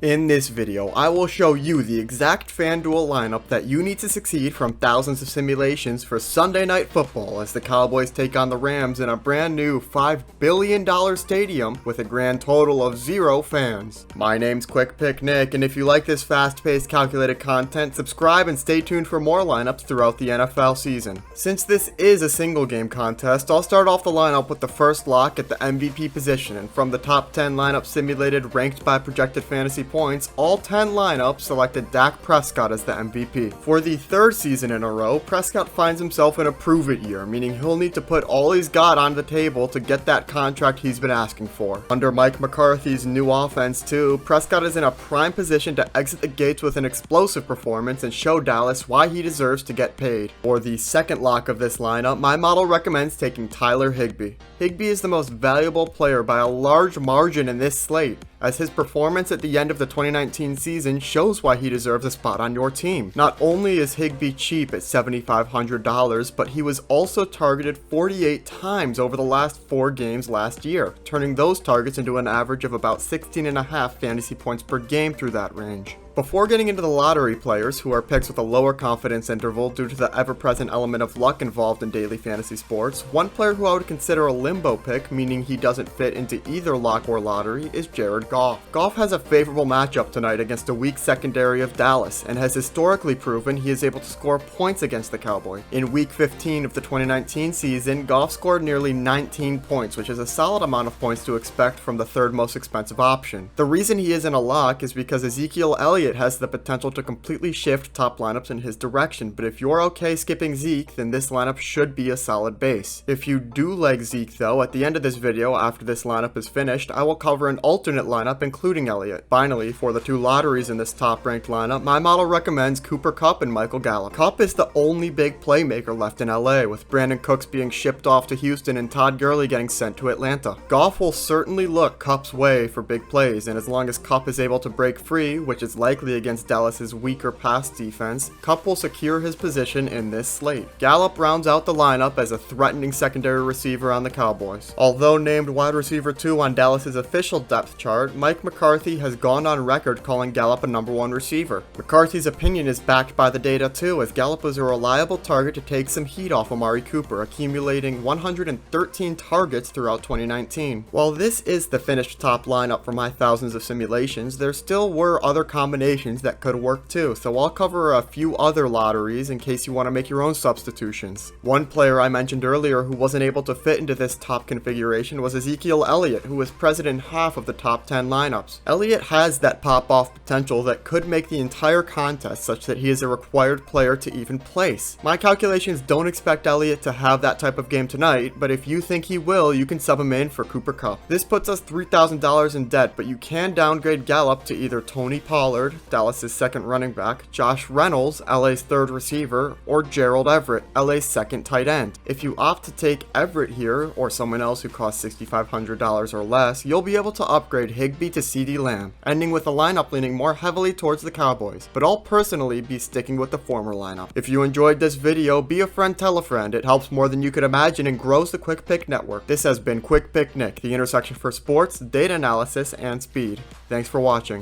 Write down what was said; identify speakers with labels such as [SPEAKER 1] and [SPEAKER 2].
[SPEAKER 1] In this video, I will show you the exact FanDuel lineup that you need to succeed from thousands of simulations for Sunday Night Football as the Cowboys take on the Rams in a brand new $5 billion stadium with a grand total of 0 fans. My name's Quick Pick Nick, and if you like this fast-paced calculated content, subscribe and stay tuned for more lineups throughout the NFL season. Since this is a single game contest, I'll start off the lineup with the first lock at the MVP position, and from the top 10 lineups simulated ranked by projected fantasy points, all 10 lineups selected Dak Prescott as the MVP. For the third season in a row, Prescott finds himself in a prove-it year, meaning he'll need to put all he's got on the table to get that contract he's been asking for. Under Mike McCarthy's new offense too, Prescott is in a prime position to exit the gates with an explosive performance and show Dallas why he deserves to get paid. For the second lock of this lineup, my model recommends taking Tyler Higbee. Higbee is the most valuable player by a large margin in this slate, as his performance at the end of the 2019 season shows why he deserves a spot on your team. Not only is Higbee cheap at $7,500, but he was also targeted 48 times over the last 4 games last year, turning those targets into an average of about 16.5 fantasy points per game through that range. Before getting into the lottery players, who are picks with a lower confidence interval due to the ever-present element of luck involved in daily fantasy sports, one player who I would consider a limbo pick, meaning he doesn't fit into either lock or lottery, is Jared Goff. Goff has a favorable matchup tonight against a weak secondary of Dallas, and has historically proven he is able to score points against the Cowboys. In Week 15 of the 2019 season, Goff scored nearly 19 points, which is a solid amount of points to expect from the third most expensive option. The reason he isn't a lock is because Ezekiel Elliott has the potential to completely shift top lineups in his direction, but if you're okay skipping Zeke, then this lineup should be a solid base. If you do like Zeke though, at the end of this video, after this lineup is finished, I will cover an alternate lineup including Elliott. Finally, for the 2 lotteries in this top ranked lineup, my model recommends Cooper Kupp and Michael Gallup. Kupp is the only big playmaker left in LA, with Brandon Cooks being shipped off to Houston and Todd Gurley getting sent to Atlanta. Goff will certainly look Kupp's way for big plays, and as long as Kupp is able to break free, which is likely against Dallas's weaker pass defense, Kupp will secure his position in this slate. Gallup rounds out the lineup as a threatening secondary receiver on the Cowboys. Although named wide receiver 2 on Dallas's official depth chart, Mike McCarthy has gone on record calling Gallup a #1 receiver. McCarthy's opinion is backed by the data too, as Gallup was a reliable target to take some heat off Amari Cooper, accumulating 113 targets throughout 2019. While this is the finished top lineup for my thousands of simulations, there still were other combinations that could work too, so I'll cover a few other lotteries in case you want to make your own substitutions. One player I mentioned earlier who wasn't able to fit into this top configuration was Ezekiel Elliott, who was present in half of the top 10 lineups. Elliott has that pop-off potential that could make the entire contest such that he is a required player to even place. My calculations don't expect Elliott to have that type of game tonight, but if you think he will, you can sub him in for Cooper Kupp. This puts us $3,000 in debt, but you can downgrade Gallup to either Tony Pollard, Dallas's second running back, Josh Reynolds, LA's third receiver, or Gerald Everett, LA's second tight end. If you opt to take Everett here, or someone else who costs $6,500 or less, you'll be able to upgrade Higbee to CeeDee Lamb, ending with a lineup leaning more heavily towards the Cowboys, but I'll personally be sticking with the former lineup. If you enjoyed this video, be a friend, tell a friend. It helps more than you could imagine and grows the Quick Pick Network. This has been Quick Pick Nick, the intersection for sports, data analysis, and speed. Thanks for watching.